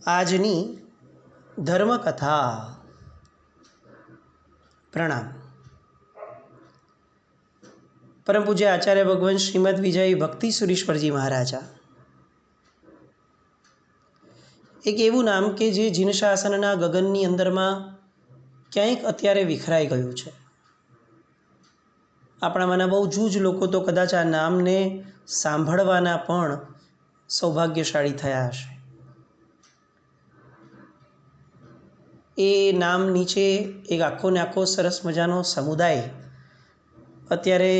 આજની ધર્મકથા. પ્રણામ. પરમ પૂજ્ય આચાર્ય ભગવાન શ્રીમદ વિજય ભક્તિ સુરીશ્વરજી મહારાજા. એક એવું નામ કે જે જીન શાસનના ગગનની અંદરમાં ક્યાંક અત્યારે વિખરાઈ ગયું છે. આપણામાંના બહુ જૂજ લોકો તો કદાચ આ નામને સાંભળવાના પણ સૌભાગ્યશાળી થયા હશે. એ નામ નીચે એક આખો ને આખો સરસ મજાનો સમુદાય અત્યારે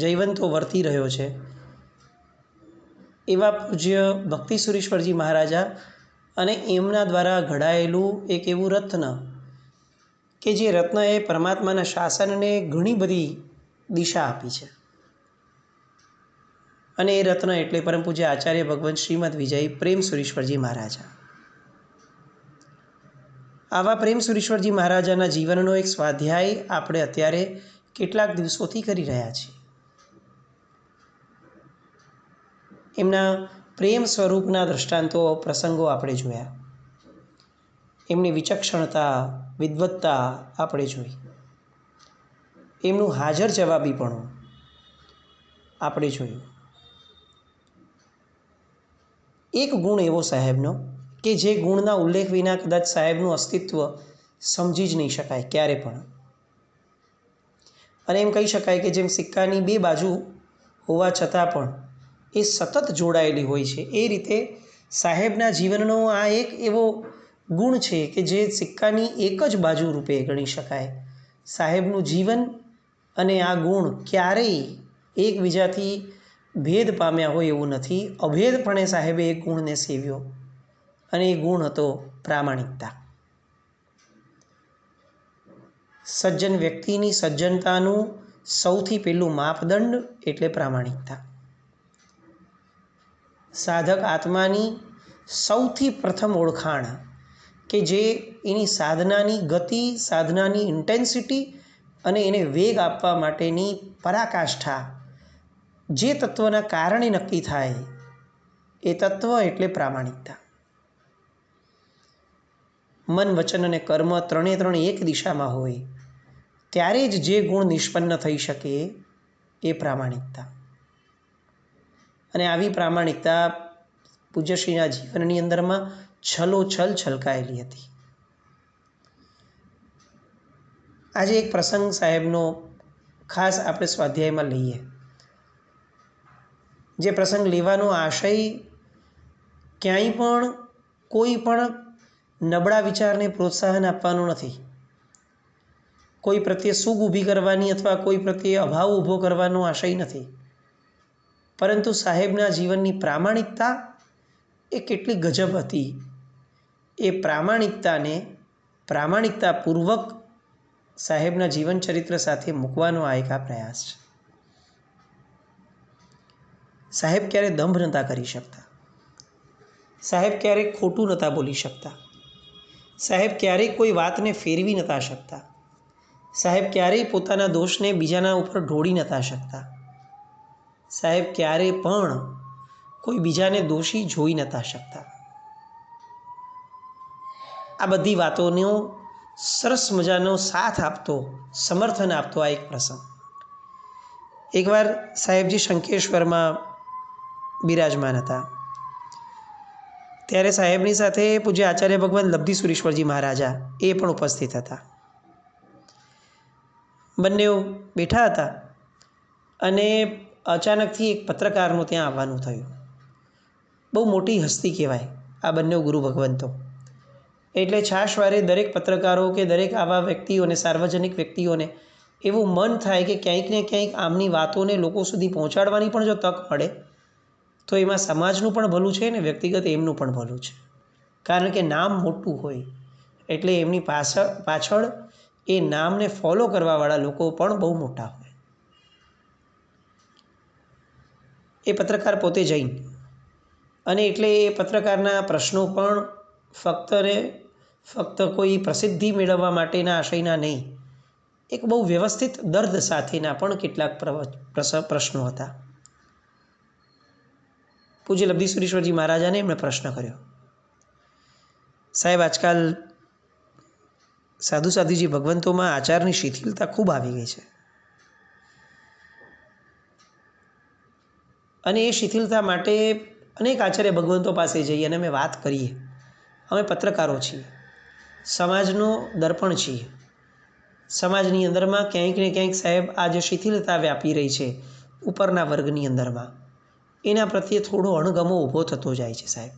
જયવંતો વર્તી રહ્યો છે. એવા પૂજ્ય ભક્તિ સુરીશ્વરજી મહારાજા અને એમના દ્વારા ઘડાયેલું એક એવું રત્ન કે જે રત્નએ પરમાત્માના શાસનને ઘણી બધી દિશા આપી છે. અને એ રત્ન એટલે પરમ પૂજ્ય આચાર્ય ભગવાન શ્રીમદ વિજય પ્રેમ સુરીશ્વરજી મહારાજા. આવા પ્રેમ સુરીશ્વરજી મહારાજાના જીવનનો એક સ્વાધ્યાય આપણે અત્યારે કેટલાક દિવસોથી કરી રહ્યા છીએ. એમના પ્રેમ સ્વરૂપના દૃષ્ટાંતો પ્રસંગો આપણે જોયા. એમની વિચક્ષણતા વિદ્વત્તા આપણે જોઈ. એમનું હાજર જવાબીપણું આપણે જોયું. એક ગુણ એવો સાહેબનો કે જે ગુણના ઉલ્લેખ વિના કદાચ સાહેબનું અસ્તિત્વ સમજી જ નહીં શકાય ક્યારે પણ. અને એમ કહી શકાય કે જેમ સિક્કાની બે બાજુ હોવા છતાં પણ એ સતત જોડાયેલી હોય છે, એ રીતે સાહેબના જીવનનો આ એક એવો ગુણ છે કે જે સિક્કાની એક જ બાજુ રૂપે ગણી શકાય. સાહેબનું જીવન અને આ ગુણ ક્યારેય એકબીજાથી ભેદ પામ્યા હોય એવું નથી. અભેદપણે સાહેબે એક ગુણને સેવ્યો અને એ ગુણ હતો પ્રામાણિકતા. સજ્જન વ્યક્તિની સજ્જનતાનું સૌથી પહેલું માપદંડ એટલે પ્રામાણિકતા. સાધક આત્માની સૌથી પ્રથમ ઓળખાણ કે જે એની સાધનાની ગતિ, સાધનાની ઇન્ટેન્સિટી અને એને વેગ આપવા માટેની પરાકાષ્ઠા જે તત્વના કારણે નક્કી થાય એ તત્વ એટલે પ્રામાણિકતા. મન, વચન અને કર્મ ત્રણે એક દિશામાં હોય ત્યારે જ જે ગુણ નિષ્પન્ન થઈ શકે એ પ્રામાણિકતા. અને આવી પ્રામાણિકતા પૂજ્યશ્રીના જીવનની અંદરમાં છલોછલ છલકાયેલી હતી. આજે એક પ્રસંગ સાહેબનો ખાસ આપણે સ્વાધ્યાયમાં લઈએ. જે પ્રસંગ લેવાનો આશય ક્યાંય પણ કોઈ પણ નબળા વિચારને પ્રોત્સાહન આપવાનું નથી. કોઈ પ્રત્યે સૂગ ઊભી કરવાની અથવા કોઈ પ્રત્યે અભાવ ઊભો કરવાનો આશય નથી. પરંતુ સાહેબના જીવનની પ્રામાણિકતા એ કેટલી ગજબ હતી એ પ્રામાણિકતાપૂર્વક સાહેબના જીવન ચરિત્ર સાથે મૂકવાનો આ એક પ્રયાસ છે. સાહેબ ક્યારે દંભ નહોતા કરી શકતા. સાહેબ ક્યારેય ખોટું નહોતા બોલી શકતા. સાહેબ ક્યારેય કોઈ વાતને ફેરવી નહોતા શકતા. સાહેબ ક્યારેય પોતાના દોષને બીજાના ઉપર ઢોળી નહોતા શકતા. સાહેબ ક્યારેય પણ કોઈ બીજાને દોષી જોઈ નહોતા શકતા. આ બધી વાતોનો સરસ મજાનો સાથ આપતો, સમર્થન આપતો આ એક પ્રસંગ. એકવાર સાહેબજી શંખેશ્વરમાં બિરાજમાન હતા. ત્યારે સાહેબની સાથે પૂજ્ય આચાર્ય ભગવાન લબ્ધિ સુરીશ્વરજી મહારાજા એ પણ ઉપસ્થિત હતા. બંને બેઠા હતા અને અચાનકથી એક પત્રકારનું ત્યાં આવવાનું થયું. બહુ મોટી હસ્તી કહેવાય આ બંને ગુરુ ભગવંતો. એટલે છાશવારે દરેક પત્રકારો કે દરેક આવા વ્યક્તિઓને, સાર્વજનિક વ્યક્તિઓને એવું મન થાય કે ક્યાંક ને ક્યાંક આમની વાતોને લોકો સુધી પહોંચાડવાની પણ જો તક મળે તો એમાં સમાજનું પણ ભલું છે ને વ્યક્તિગત એમનું પણ ભલું છે. કારણ કે નામ મોટું હોય એટલે એમની પાછળ એ નામને ફોલો કરવાવાળા લોકો પણ બહુ મોટા હોય. એ પત્રકાર પોતે જૈન અને એટલે એ પત્રકારના પ્રશ્નો પણ ફક્ત કોઈ પ્રસિદ્ધિ મેળવવા માટેના આશયના નહીં, એક બહુ વ્યવસ્થિત દર્દ સાથેના પણ કેટલાક પ્રશ્નો હતા. પૂજ્ય લબ્ધીસુરીશ્વરજી મહારાજાને એમણે પ્રશ્ન કર્યો, સાહેબ આજકાલ સાધુ સાધુજી ભગવંતોમાં આચારની શિથિલતા ખૂબ આવી ગઈ છે, અને એ શિથિલતા માટે અનેક આચાર્ય ભગવંતો પાસે જઈએ અને અમે વાત કરીએ. અમે પત્રકારો છીએ, સમાજનો દર્પણ છીએ. સમાજની અંદરમાં ક્યાંક ને ક્યાંક સાહેબ આ જે શિથિલતા વ્યાપી રહી છે ઉપરના વર્ગની અંદરમાં, એના પ્રત્યે થોડો અણગમો ઊભો થતો જાય છે સાહેબ.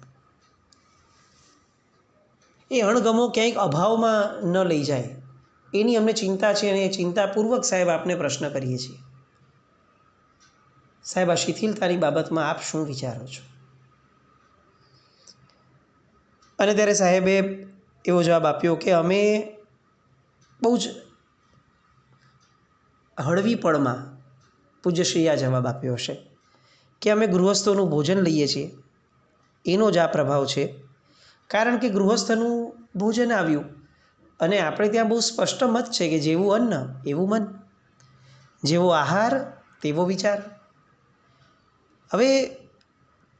એ અણગમો ક્યાંક અભાવમાં ન લઈ જાય એની અમને ચિંતા છે, અને એ ચિંતાપૂર્વક સાહેબ આપને પ્રશ્ન કરીએ છીએ. સાહેબ આ શિથિલતાની બાબતમાં આપ શું વિચારો છો? અને ત્યારે સાહેબે એવો જવાબ આપ્યો કે અમે બહુ જ હળવી પળમાં પૂજ્યશ્રી આ જવાબ આપ્યો હશે કે અમે ગૃહસ્થોનું ભોજન લઈએ છીએ, એનો જ આ પ્રભાવ છે. કારણ કે ગૃહસ્થનું ભોજન આવ્યું અને આપણે ત્યાં બહુ સ્પષ્ટ મત છે કે જેવું અન્ન એવું મન, જેવો આહાર તેવો વિચાર. હવે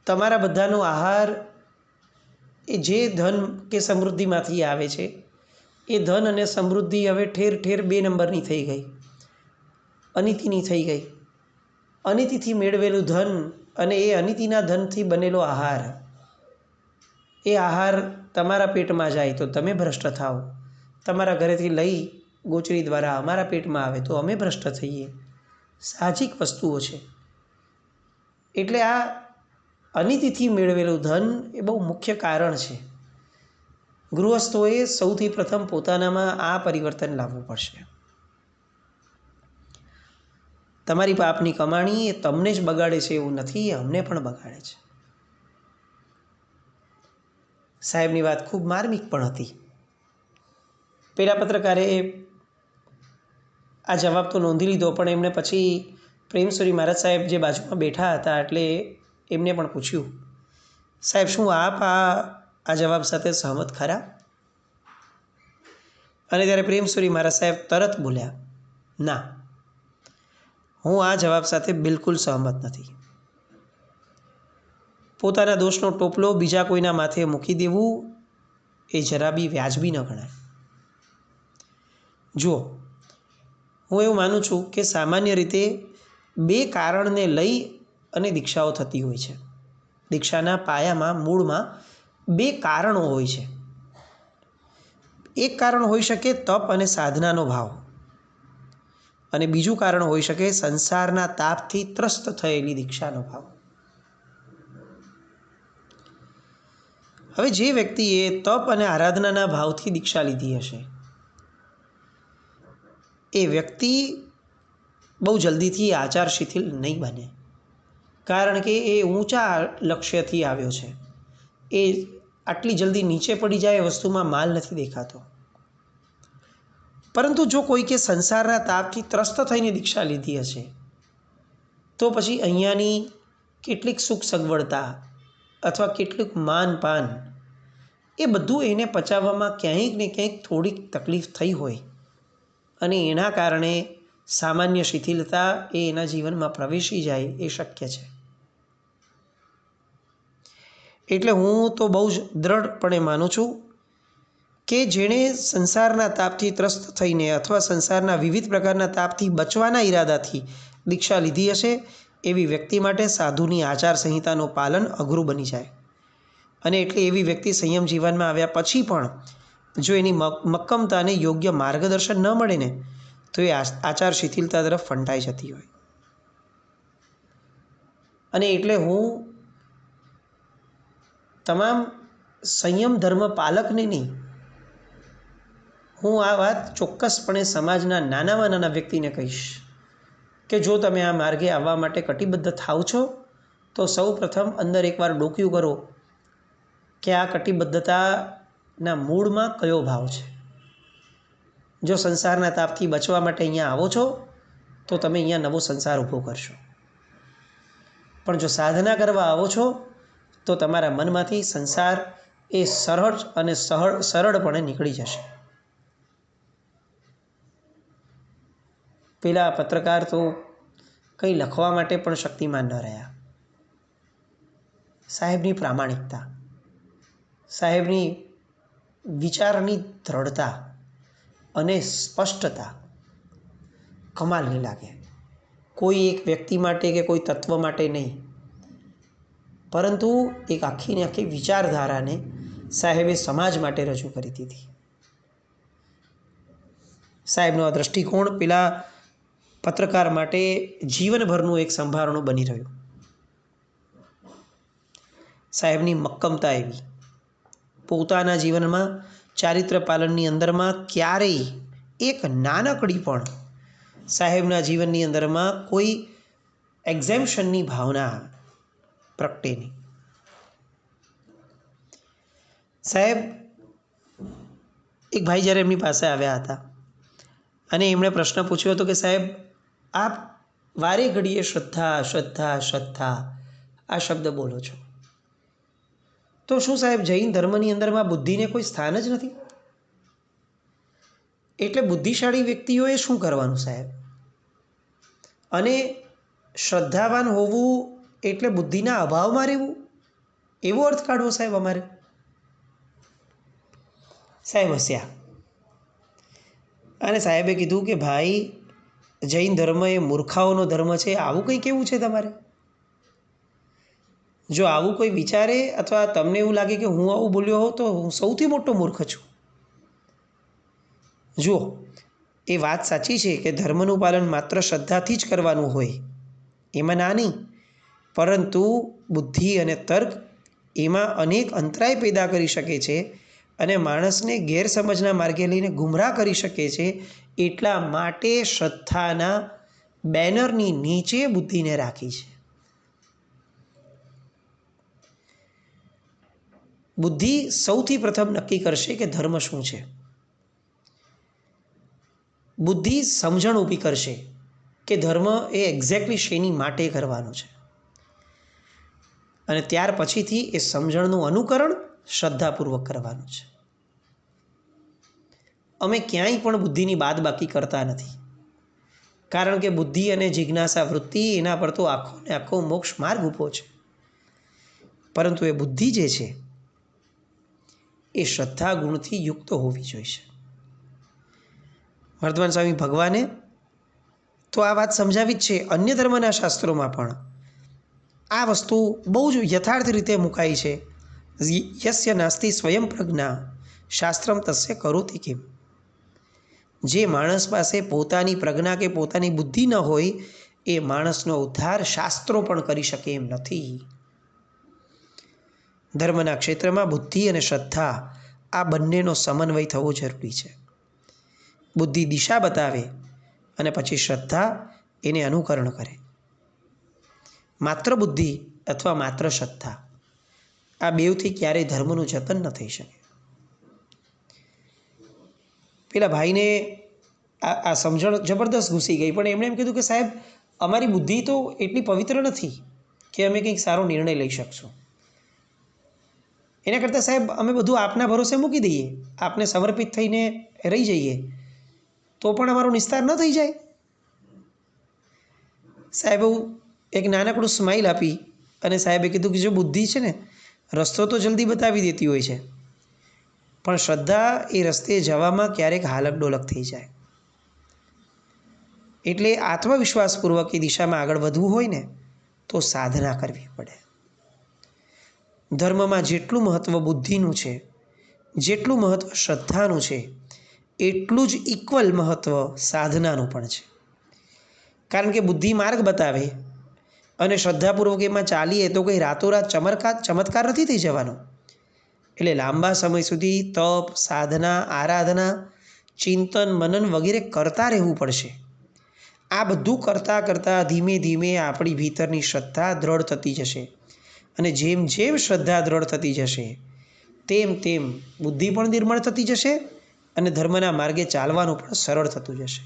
તમારા બધાનો આહાર એ જે ધન કે સમૃદ્ધિમાંથી આવે છે, એ ધન અને સમૃદ્ધિ હવે ઠેર ઠેર 2 નંબરની થઈ ગઈ, અનિતિની થઈ ગઈ. અનિતિથી મેળવેલું ધન અને એ અનિતિના ધનથી બનેલો આહાર, એ આહાર તમારા પેટમાં જાય તો તમે ભ્રષ્ટ થાઓ, તમારા ઘરેથી લઈ ગોચરી દ્વારા અમારા પેટમાં આવે તો અમે ભ્રષ્ટ થઈએ. સાહજિક વસ્તુઓ છે. એટલે આ અનિતિથી મેળવેલું ધન એ બહુ મુખ્ય કારણ છે. ગૃહસ્થોએ સૌથી પ્રથમ પોતાનામાં આ પરિવર્તન લાવવું પડશે. તમારી પાપની કમાણી એ તમને જ બગાડે છે એવું નથી, એ અમને પણ બગાડે છે. સાહેબની વાત ખૂબ માર્મિક પણ હતી. પેલા પત્રકારે આ જવાબ તો નોંધી લીધો, પણ એમને પછી પ્રેમસુરી મહારાજ સાહેબ જે બાજુમાં બેઠા હતા એટલે એમને પણ પૂછ્યું, સાહેબ શું આપ આ જવાબ સાથે સહમત ખરા? અને ત્યારે પ્રેમસુરી મહારાજ સાહેબ તરત બોલ્યા, ના, હું આ જવાબ સાથે બિલકુલ સહમત નથી. પોતાના દોષનો ટોપલો બીજા કોઈના માથે મૂકી દેવું એ જરા બી વ્યાજબી ન ગણાય. જુઓ, હું એવું માનું છું કે સામાન્ય રીતે 2 કારણને લઈ અને દીક્ષાઓ થતી હોય છે. દીક્ષાના પાયામાં, મૂળમાં 2 કારણો હોય છે. એક કારણ હોઈ શકે તપ અને સાધનાનો ભાવ, અને બીજું કારણ હોઈ શકે સંસારના તાપથી ત્રસ્ત થયેલી દીક્ષાનો ભાવ. હવે જે વ્યક્તિએ તપ અને આરાધનાના ભાવથી દીક્ષા લીધી હશે, એ વ્યક્તિ બહુ જલ્દીથી આચાર શિથિલ નહીં બને. કારણ કે એ ઊંચા લક્ષ્યથી આવ્યો છે. એ આટલી જલ્દી નીચે પડી જાય એ વસ્તુમાં માલ નથી દેખાતો. પરંતુ જો કોઈકે સંસારના તાપથી ત્રસ્ત થઈને દીક્ષા લીધી હશે, તો પછી અહીંયાની કેટલીક સુખ સગવડતા અથવા કેટલીક માનપાન, એ બધું એને પચાવવામાં ક્યાંક ને ક્યાંક થોડીક તકલીફ થઈ હોય, અને એના કારણે સામાન્ય શિથિલતા એ એના જીવનમાં પ્રવેશી જાય એ શક્ય છે. એટલે હું તો બહુ જ દ્રઢપણે માનું છું કે જેણે સંસારના તાપથી ત્રસ્ત થઈને અથવા સંસારના વિવિધ પ્રકારના તાપથી બચવાના ઈરાદાથી દીક્ષા લીધી હશે, એવી વ્યક્તિ માટે સાધુની આચાર સંહિતાનું પાલન અઘરું બની જાય. અને એટલે એવી વ્યક્તિ સંયમ જીવનમાં આવ્યા પછી પણ જો એની મક્કમતાને યોગ્ય માર્ગદર્શન ન મળે ને, તો એ આચાર શિથિલતા તરફ ફંટાઈ જતી હોય. અને એટલે હું તમામ સંયમ ધર્મ પાલકને નહીં, હું આ વાત ચોક્કસપણે સમાજના નાનામાં નાના વ્યક્તિને કહીશ કે જો તમે આ માર્ગે આવવા માટે કટિબદ્ધ થાવ છો, તો સૌ પ્રથમ અંદર એકવાર ડોક્યું કરો કે આ કટિબદ્ધતાના મૂળમાં કયો ભાવ છે. જો સંસારના તાપથી બચવા માટે અહીંયા આવો છો, તો તમે અહીંયા નવો સંસાર ઊભો કરશો. પણ જો સાધના કરવા આવો છો, તો તમારા મનમાંથી સંસાર એ સહજ અને સરળપણે નીકળી જશે. પેલા પત્રકાર તો કંઈ લખવા માટે પણ શક્તિમાન ન રહ્યા. સાહેબની પ્રામાણિકતા, સાહેબની વિચારની દ્રઢતા અને સ્પષ્ટતા કમાલની લાગે. કોઈ એક વ્યક્તિ માટે કે કોઈ તત્વ માટે નહીં, પરંતુ એક આખીને આખી વિચારધારાને સાહેબે સમાજ માટે રજૂ કરી દીધી. સાહેબનો આ દૃષ્ટિકોણ પેલા પત્રકાર માટે જીવનભરનું એક સંભારણું બની રહ્યું. સાહેબની મક્કમતા એવી, પોતાના જીવનમાં ચારિત્ર પાલનની અંદરમાં ક્યારેય એક નાનકડી પણ સાહેબના જીવનની અંદરમાં કોઈ એક્ઝેમ્પશનની ભાવના પ્રગટે નહીં. સાહેબ, એક ભાઈ જ્યારે એમની પાસે આવ્યા હતા અને એમણે પ્રશ્ન પૂછ્યો હતો કે સાહેબ, આપ વારે ઘડીએ શ્રદ્ધા શ્રદ્ધા શ્રદ્ધા આ શબ્દ બોલો છો, તો શું સાહેબ જૈન ધર્મની અંદરમાં બુદ્ધિને કોઈ સ્થાન જ નથી? એટલે બુદ્ધિશાળી વ્યક્તિઓએ શું કરવાનું સાહેબ? અને શ્રદ્ધાવાન હોવું એટલે બુદ્ધિના અભાવમાં રહેવું, એવો અર્થ કાઢવો સાહેબ અમારે? સાહેબ હસ્યા અને સાહેબે કીધું કે ભાઈ, જૈન ધર્મ એ મૂર્ખાઓનો ધર્મ છે, આવું કંઈ કેવું છે તમારે? જો આવું કોઈ વિચારે અથવા તમને એવું લાગે કે હું આવું બોલ્યો હોઉં તો હું સૌથી મોટો મૂર્ખ છું. જુઓ, એ વાત સાચી છે કે ધર્મનું પાલન માત્ર શ્રદ્ધાથી જ કરવાનું હોય, એમાં ના નહીં, પરંતુ બુદ્ધિ અને તર્ક એમાં અનેક અંતરાય પેદા કરી શકે છે અને માણસને ગેરસમજના માર્ગે લઈને ગુમરાહ કરી શકે છે. એટલા માટે શ્રદ્ધાના બેનરની નીચે બુદ્ધિને રાખી છે. બુદ્ધિ સૌથી પ્રથમ નક્કી કરશે કે ધર્મ શું છે. બુદ્ધિ સમજણ ઊભી કરશે કે ધર્મ એ એક્ઝેક્ટલી શેની માટે કરવાનું છે, અને ત્યાર પછીથી એ સમજણનું અનુકરણ શ્રદ્ધાપૂર્વક કરવાનું છે. અમે ક્યાંય પણ બુદ્ધિની બાદબાકી કરતા નથી, કારણ કે બુદ્ધિ અને જિજ્ઞાસા વૃત્તિ એના પર તો આખો ને આખો મોક્ષ માર્ગ ઊભો છે. પરંતુ એ બુદ્ધિ જે છે એ શ્રદ્ધા ગુણથી યુક્ત હોવી જોઈએ. વર્ધમાન સ્વામી ભગવાને તો આ વાત સમજાવી જ છે. અન્ય ધર્મના શાસ્ત્રોમાં પણ આ વસ્તુ બહુ જ યથાર્થ રીતે મુકાઈ છે. યસ્ય નાસ્તિ સ્વયં પ્રજ્ઞા શાસ્ત્રમ તસ્ય કરોતિ કિમ. જે માણસ પાસે પોતાની પ્રજ્ઞા કે પોતાની બુદ્ધિ ન હોય, એ માણસનો ઉદ્ધાર શાસ્ત્રો પણ કરી શકે એમ નથી. ધર્મના ક્ષેત્રમાં બુદ્ધિ અને શ્રદ્ધા આ બંનેનો સમન્વય થવો જરૂરી છે. બુદ્ધિ દિશા બતાવે અને પછી શ્રદ્ધા એને અનુકરણ કરે. માત્ર બુદ્ધિ અથવા માત્ર શ્રદ્ધા, આ બેવથી ક્યારેય ધર્મનું જતન ન થઈ શકે. પેલા ભાઈને આ સમજણ જબરદસ્ત ઘૂસી ગઈ, પણ એમણે એમ કીધું કે સાહેબ, અમારી બુદ્ધિ તો એટલી પવિત્ર નથી કે અમે કંઈક સારો નિર્ણય લઈ શકશું. એના કરતાં સાહેબ અમે બધું આપના ભરોસે મૂકી દઈએ, આપને સમર્પિત થઈને રહી જઈએ, તો પણ અમારો નિસ્તાર ન થઈ જાય. સાહેબ એક નાનકડું સ્માઇલ આપી અને સાહેબે કીધું કે જો બુદ્ધિ છે ને, રસ્તો તો જલ્દી બતાવી દેતી હોય છે, પણ શ્રદ્ધા એ રસ્તે જવામાં ક્યારેક હાલક ડોલક થઈ જાય. એટલે આત્મવિશ્વાસપૂર્વક એ દિશામાં આગળ વધવું હોય ને, તો સાધના કરવી પડે. ધર્મમાં જેટલું મહત્ત્વ બુદ્ધિનું છે, જેટલું મહત્ત્વ શ્રદ્ધાનું છે, એટલું જ ઇક્વલ મહત્ત્વ સાધનાનું પણ છે. કારણ કે બુદ્ધિ માર્ગ બતાવે અને શ્રદ્ધાપૂર્વક એમાં ચાલીએ તો કંઈ રાતોરાત ચમત્કાર નથી થઈ જવાનો. એટલે લાંબા સમય સુધી તપ, સાધના, આરાધના, ચિંતન, મનન વગેરે કરતા રહેવું પડશે. આ બધું કરતાં કરતાં ધીમે ધીમે આપણી ભીતરની શ્રદ્ધા દ્રઢ થતી જશે, અને જેમ જેમ શ્રદ્ધા દ્રઢ થતી જશે તેમ તેમ બુદ્ધિ પણ નિર્મળ થતી જશે અને ધર્મના માર્ગે ચાલવાનું પણ સરળ થતું જશે.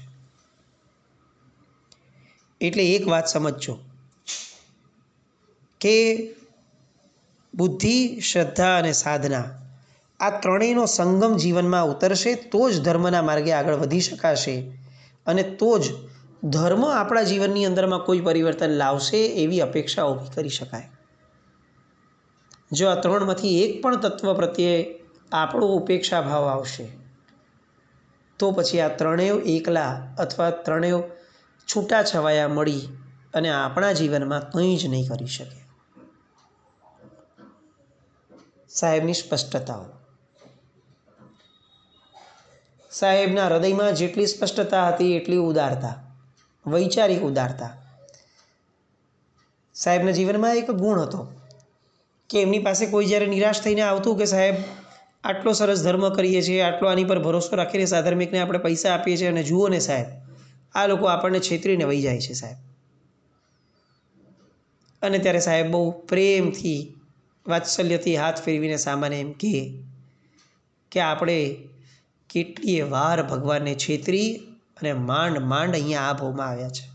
એટલે એક વાત સમજજો કે બુદ્ધિ, શ્રદ્ધા અને સાધના આ ત્રણેયનો સંગમ જીવનમાં ઉતરશે તો જ ધર્મના માર્ગે આગળ વધી શકાશે, અને તો જ ધર્મ આપણા જીવનની અંદરમાં કોઈ પરિવર્તન લાવશે એવી અપેક્ષા ઊભી કરી શકાય. જો આ ત્રણમાંથી એક પણ તત્વ પ્રત્યે આપણો ઉપેક્ષા ભાવ આવશે તો પછી આ ત્રણેય એકલા અથવા ત્રણેય છૂટાછવાયા મળી અને આપણા જીવનમાં કંઈ જ નહીં કરી શકે. સાહેબની સ્પષ્ટતાઓ. સાહેબના હૃદયમાં જેટલી સ્પષ્ટતા હતી એટલી ઉદારતા, વૈચારિક ઉદારતા. સાહેબના જીવનમાં એક ગુણ હતો કે એમની પાસે કોઈ જ્યારે નિરાશ થઈને આવતું કે સાહેબ આટલો સરસ ધર્મ કરીએ છીએ, આટલો આની પર ભરોસો રાખીને સાધર્મિકને આપણે પૈસા આપીએ છીએ અને જુઓ ને સાહેબ આ લોકો આપણને છેતરીને વહી જાય છે સાહેબ. અને ત્યારે સાહેબ બહુ પ્રેમથી વાત્સલ્યથી હાથ ફેરવીને સામાન્ય એમ કહે કે આપણે કેટલીય વાર ભગવાનને છેતરી અને માંડ માંડ અહીંયા આ ભાવમાં આવ્યા છે.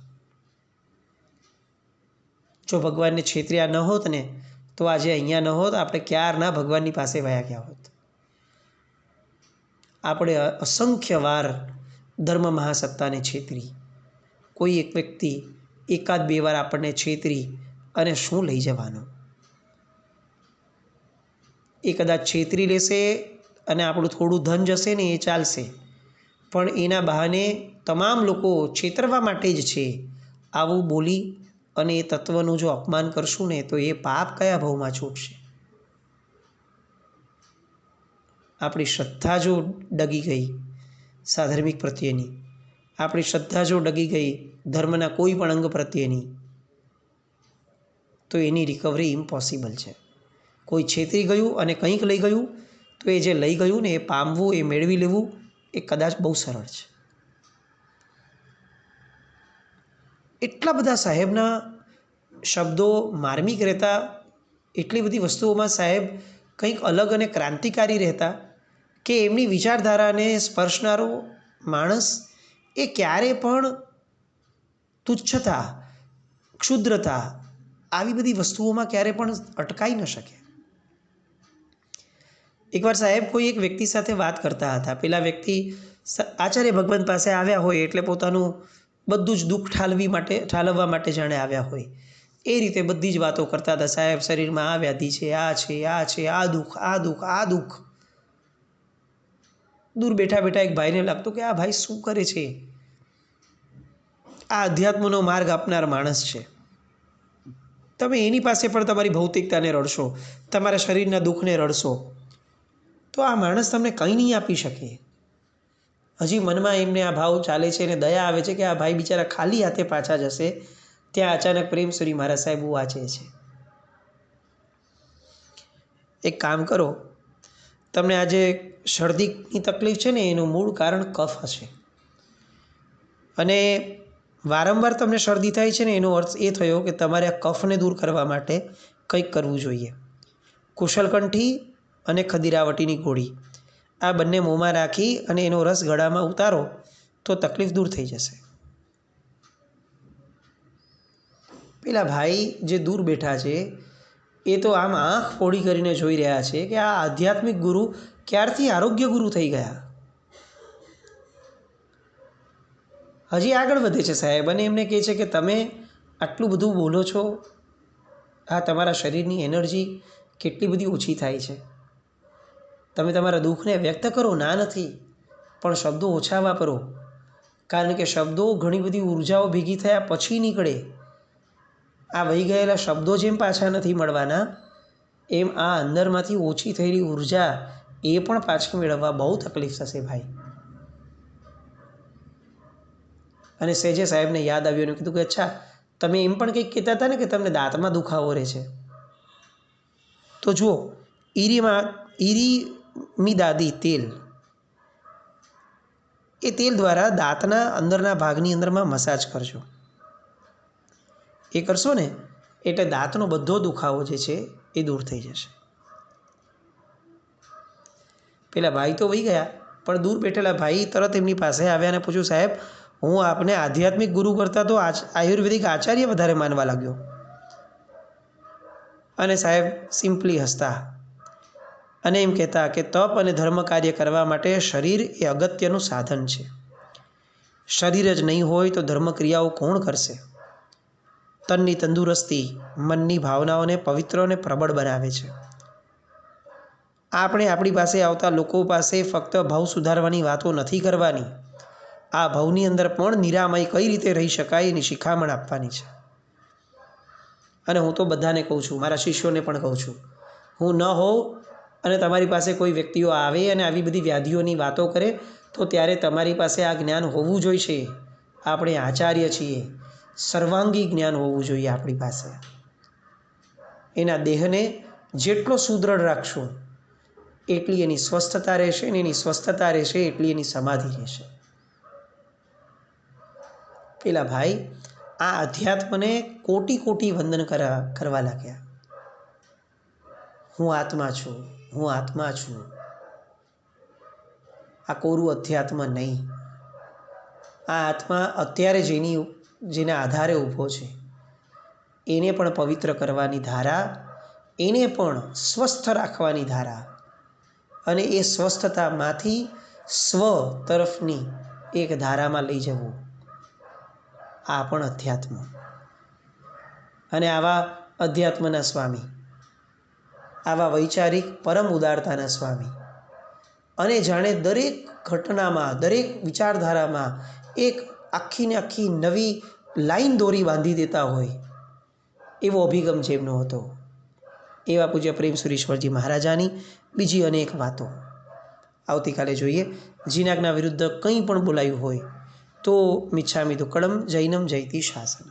જો ભગવાનને છેતર્યા ન હોત ને તો આજે અહીંયા ન હોત, આપણે ક્યારના ભગવાનની પાસે વયા ગયા હોત. આપણે અસંખ્ય વાર ધર્મ મહાસત્તાને છેતરી, કોઈ એક વ્યક્તિ એકાદ બે વાર આપણને છેતરી અને શું લઈ જવાનું? એ કદાચ છેતરી લેશે અને આપણું થોડું ધન જશે ને એ ચાલશે, પણ એના બહાને તમામ લોકો છેતરવા માટે જ છે આવું બોલી અને એ તત્વનું જો અપમાન કરશું ને તો એ પાપ કયા ભાવમાં છૂટશે? આપણી શ્રદ્ધા જો ડગી ગઈ સાધર્મિક પ્રત્યેની, આપણી શ્રદ્ધા જો ડગી ગઈ ધર્મના કોઈ પણ અંગ પ્રત્યેની, તો એની રિકવરી ઇમ્પોસિબલ છે. કોઈ છેતરી ગયું અને કંઈક લઈ ગયું તો એ જે લઈ ગયું ને એ પામવું, એ મેળવી લેવું એ કદાચ બહુ સરળ છે. એટલા બધા સાહેબના શબ્દો માર્મિક રહેતા, એટલી બધી વસ્તુઓમાં સાહેબ કંઈક અલગ અને ક્રાંતિકારી રહેતા કે એમની વિચારધારાને સ્પર્શનારો માણસ એ ક્યારે પણ તુચ્છતા, ક્ષુદ્રતા આવી બધી વસ્તુઓમાં ક્યારે પણ અટકાઈ ન શકે. એકવાર સાહેબ કોઈ એક વ્યક્તિ સાથે વાત કરતા હતા. પેલા વ્યક્તિ આચાર્ય ભગવાન પાસે આવ્યા હોય એટલે પોતાનું બધું જ દુઃખ ઠાલવવા માટે જાણે આવ્યા હોય એ રીતે બધી જ વાતો કરતા હતા. સાહેબ શરીરમાં આ વ્યાધિ છે, આ છે, આ છે, આ દુઃખ, આ દુઃખ, આ દુઃખ. દૂર બેઠા બેઠા એક ભાઈને લાગતું કે આ ભાઈ શું કરે છે? આ અધ્યાત્મનો માર્ગ આપનાર માણસ છે. તમે એની પાસે પણ તમારી ભૌતિકતાને રડશો, તમારા શરીરના દુઃખને રડશો તો આ માણસ તમને કંઈ નહીં આપી શકે. હજી મનમાં એમને આ ભાવ ચાલે છે અને દયા આવે છે કે આ ભાઈ બિચારા ખાલી હાથે પાછા જશે. ત્યાં અચાનક પ્રેમસુરી મહારાજ સાહેબ વાંચે છે. એક કામ કરો, તમને આજે શરદીની તકલીફ છે ને એનું મૂળ કારણ કફ હશે અને વારંવાર તમને શરદી થાય છે ને એનો અર્થ એ થયો કે તમારે આ કફને દૂર કરવા માટે કંઈક કરવું જોઈએ. કુશલકંઠી અને ખદીરાવટીની ગોળી આ બંને મોંમાં રાખી અને એનો રસ ગળામાં ઉતારો તો તકલીફ દૂર થઈ જશે. પેલા ભાઈ જે દૂર બેઠા છે એ તો આમ આંખ પોળી કરીને જોઈ રહ્યા છે કે આ આધ્યાત્મિક ગુરુ ક્યારથી આરોગ્ય ગુરુ થઈ ગયા. હજી આગળ વધે છે સાહેબ અને એમને કહે છે કે તમે આટલું બધું બોલો છો, આ તમારા શરીરની એનર્જી કેટલી બધી ઓછી થાય છે. તમે તમારા દુઃખને વ્યક્ત કરો, ના નથી, પણ શબ્દો ઓછા વાપરો, કારણ કે શબ્દો ઘણી બધી ઉર્જાઓ ભેગી થયા પછી નીકળે. આ વહી ગયેલા શબ્દો જેમ પાછા નથી મળવાના એમ આ અંદરમાંથી ઓછી થયેલી ઉર્જા એ પણ પાછી મેળવવા બહુ તકલીફ થશે ભાઈ. અને સહેજે સાહેબને યાદ આવ્યું અને કીધું કે અચ્છા તમે એમ પણ કંઈક કહેતા હતા ને કે તમને દાંતમાં દુખાવો રહે છે. તો જુઓ ઈરીમિદાદી તેલ, એ તેલ દ્વારા દાંતના અંદરના ભાગની અંદરમાં મસાજ કરજો. એ કરશો ને એટલે દાંતનો બધો દુખાવો જે છે એ દૂર થઈ જશે. પેલા ભાઈ તો વહી ગયા પણ દૂર બેઠેલા ભાઈ તરત એમની પાસે આવ્યા અને પૂછ્યું, સાહેબ હું આપને આધ્યાત્મિક ગુરુ કરતાં તો આયુર્વેદિક આચાર્ય વધારે માનવા લાગ્યો. અને સાહેબ સિમ્પલી હસતા અને એમ કહેતા કે તપ અને ધર્મ કાર્ય કરવા માટે શરીર એ અગત્યનું સાધન છે. શરીર જ નહીં હોય તો ધર્મ ક્રિયાઓ કોણ કરશે? તનની તંદુરસ્તી મનની ભાવનાઓને પવિત્ર અને પ્રબળ બનાવે છે. આપણે આપણી પાસે આવતા લોકો પાસે ફક્ત ભાવ સુધારવાની વાતો નથી કરવાની, આ ભાવની અંદર પણ નિરામય કઈ રીતે રહી શકાય એની શિખામણ આપવાની છે. અને હું તો બધાને કહું છું, મારા શિષ્યોને પણ કહું છું, હું ન હોઉં અને તમારી પાસે કોઈ વ્યક્તિઓ આવે અને આવી બધી વ્યાધિઓની વાતો કરે તો ત્યારે તમારી પાસે આ જ્ઞાન હોવું જોઈએ. આપણે આચાર્ય છીએ, સર્વાંગી જ્ઞાન હોવું જોઈએ આપણી પાસે. એના દેહને જેટલો સુદૃઢ રાખશું એટલી એની સ્વસ્થતા રહેશે, અને એની સ્વસ્થતા રહેશે એટલી એની સમાધિ રહેશે. પેલા ભાઈ આ અધ્યાત્મને કોટી કોટી વંદન કરવા લાગ્યા. હું આત્મા છું, હું આત્મા છું. આ કોરું અધ્યાત્મ નહીં. આ આત્મા અત્યારે જેના આધારે ઊભો છે એને પણ પવિત્ર કરવાની ધારા, એને પણ સ્વસ્થ રાખવાની ધારા, અને એ સ્વસ્થતામાંથી સ્વ તરફની એક ધારામાં લઈ જવું, આ પણ અધ્યાત્મ. અને આવા અધ્યાત્મના સ્વામી, આવા વૈચારિક પરમ ઉદારતાના સ્વામી, અને જાણે દરેક ઘટનામાં, દરેક વિચારધારામાં એક આખીને આખી નવી લાઈન દોરી બાંધી દેતા હોય એવો અભિગમ જેમનો હતો, એવા પૂજ્ય પ્રેમ સુરીશ્વરજી મહારાજાની બીજી અનેક વાતો આવતીકાલે જોઈએ. જીનાજ્ઞા વિરુદ્ધ કંઈ પણ બોલાયું હોય તો મિચ્છામિ દુક્કડમ જૈનમ જયતિ શાસનમ.